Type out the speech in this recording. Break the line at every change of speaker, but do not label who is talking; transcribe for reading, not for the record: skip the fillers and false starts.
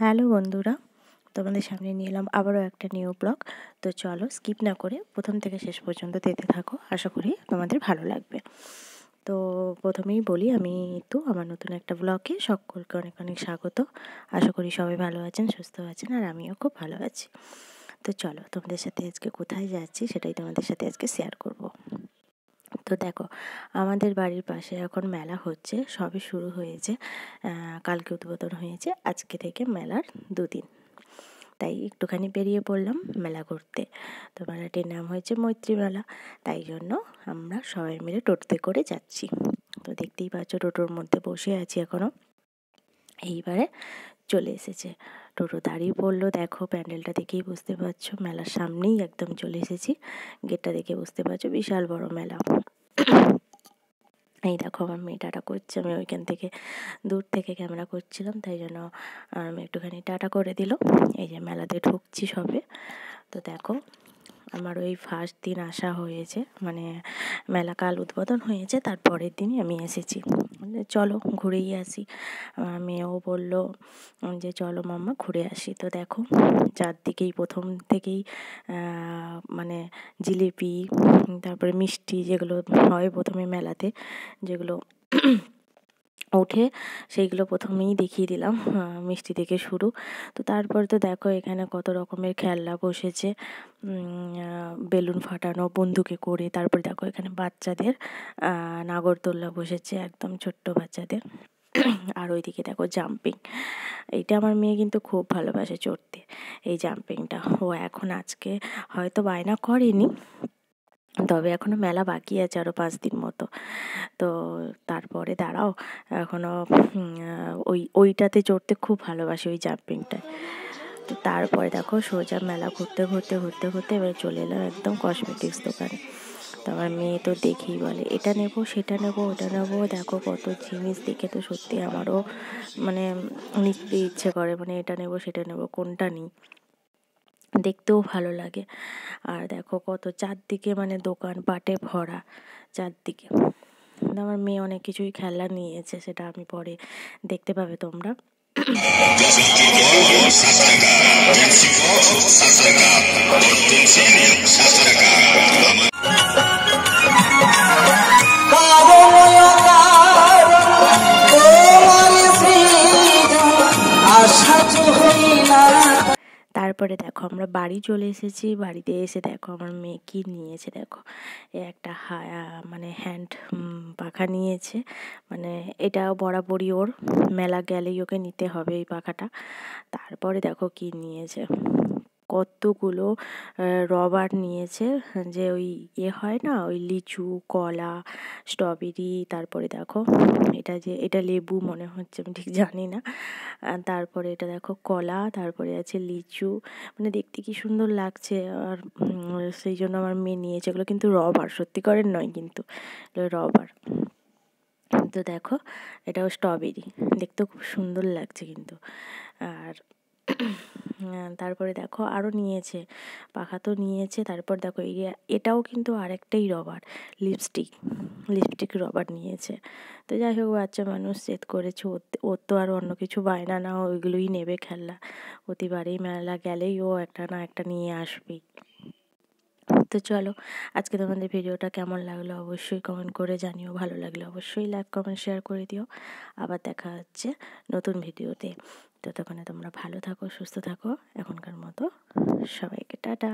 Hello বন্ধুরা, তোমাদের সামনে নিয়ে এলাম আবারও একটা নিউ ব্লগ। তো চলো স্কিপ না করে প্রথম থেকে শেষ পর্যন্ত দেখতে থাকো, আশা করি তোমাদের ভালো লাগবে। তো প্রথমেই বলি, আমি তো আমার নতুন একটা ব্লগে সকলকে অনেক অনেক স্বাগত। আশা করি সবাই ভালো আছেন, সুস্থ আছেন, আর আমিও খুব ভালো আছি। তো চলো তোমাদের সাথে আজকে কোথায় যাচ্ছি সেটাই তোমাদের সাথে আজকে শেয়ার করব। তো দেখো, আমাদের বাড়ির পাশে এখন মেলা হচ্ছে, সবে শুরু হয়েছে, কালকে উদ্বোধন হয়েছে, আজকে থেকে মেলার 2 দিন। তাই একটুখানি বেরিয়ে পড়লাম মেলা ঘুরতে। তো মেলাটির নাম হয়েছে মৈত্রী মেলা, তাই জন্য আমরা সবাই মিলে টোটোতে করে যাচ্ছি। তো দেখতেই পাচ্ছ টোটোর মধ্যে বসে আছি এখনও। এইবারে চলে এসেছে টোটো, দাঁড়িয়ে পড়লো। দেখো প্যান্ডেলটা দেখেই বুঝতে পারছো, মেলার সামনেই একদম চলে এসেছি। গেটটা দেখে বুঝতে পারছো বিশাল বড় মেলা। এই দেখো আমার মেয়ে টাটা করছে, আমি ওইখান থেকে দূর থেকে ক্যামেরা করছিলাম, তাই জন্য আমি একটুখানি টাটা করে দিল। এই যে মেলাতে ঢুকছি সবে। তো দেখো আমার ওই ফার্স্ট দিন আসা হয়েছে, মানে মেলা কাল উদ্বোধন হয়েছে, তার পরের দিনই আমি এসেছি। চলো ঘুরেই আসি। আমার মেয়েও বললো যে চলো মাম্মা ঘুরে আসি। তো দেখো চারদিকেই প্রথম থেকেই মানে জিলিপি, তারপরে মিষ্টি যেগুলো হয় প্রথমে মেলাতে, যেগুলো ওঠে সেইগুলো প্রথমেই দেখিয়ে দিলাম, মিষ্টি থেকে শুরু। তো তারপর তো দেখো এখানে কত রকমের খেলনা বসেছে, বেলুন ফাটানো বন্দুকে করে। তারপর দেখো এখানে বাচ্চাদের নাগরদোল্লা বসেছে, একদম ছোট্ট বাচ্চাদের। আর ওইদিকে দেখো জাম্পিং, এইটা আমার মেয়ে কিন্তু খুব ভালোবাসে চড়তে, এই জাম্পিংটা। ও এখন আজকে হয়তো বায়না করেনি, তবে এখনও মেলা বাকি আছে আরও 5 দিন মতো। তো তারপরে দাঁড়াও, এখনও ওইটাতে চড়তে খুব ভালোবাসি, ওই জাম্পিংটায়। তো তারপরে দেখো সোজা মেলা ঘুরতে ঘুরতে ঘুরতে ঘুরতে এবার চলে এলাম একদম কসমেটিক্স দোকানে। তো আমার মেয়ে তো দেখেই বলে এটা নেবো সেটা নেবো ওটা নেবো। দেখো কত জিনিস দেখে তো সত্যি আমারও মানে নিতে ইচ্ছে করে, মানে এটা নেবো সেটা নেবো, কোনটা নিই, দেখতেও ভালো লাগে। আর দেখো কত চারদিকে মানে দোকান পাটে ভরা চারদিকে। আমার মেয়ে অনেক কিছুই খেলনা নিয়েছে, সেটা আমি পরে দেখতে পাবে তোমরা। তারপরে দেখো আমরা বাড়ি চলে এসেছি। বাড়িতে এসে দেখো আমার মেয়ে কি নিয়েছে, দেখো এ একটা মানে হ্যান্ড পাখা নিয়েছে, মানে এটা বরাবরই ওর মেলা গেলেই ওকে নিতে হবে এই পাখাটা। তারপরে দেখো কি নিয়েছে, কতগুলো রবার নিয়েছে, যে ওই হয় না ওই লিচু, কলা, স্ট্রবেরি, তারপরে দেখো এটা লেবু মনে হচ্ছে, আমি ঠিক জানি না। তারপরে এটা দেখো কলা, তারপরে আছে লিচু, মানে দেখতে কি সুন্দর লাগছে। আর সেই জন্য আমার মেয়ে নিয়েছে এগুলো, কিন্তু রবার, সত্যিকারের নয় কিন্তু রবার। তো দেখো এটাও স্ট্রবেরি, দেখতেও খুব সুন্দর লাগছে কিন্তু। আর তারপরে দেখো আরও নিয়েছে, পাখা তো নিয়েছে। তারপর দেখো এটাও কিন্তু আরেকটাই রবার, লিপস্টিক রবার নিয়েছে। তো যাই হোক, বাচ্চা মানুষ জেদ করেছে, ওর তো আর অন্য কিছু বায়না না, ওইগুলোই নেবে খেলনা। প্রতিবারেই মেলা গেলেই ও একটা না একটা নিয়ে আসবেই। তো চলো আজকে তোমাদের ভিডিওটা কেমন লাগলো অবশ্যই কমেন্ট করে জানিও, ভালো লাগলে অবশ্যই লাইক কমেন্ট শেয়ার করে দিও। আবার দেখা হচ্ছে নতুন ভিডিওতে। ততক্ষণে তোমরা ভালো থাকো, সুস্থ থাকো, এখনকার মতো সবাইকে টাটা।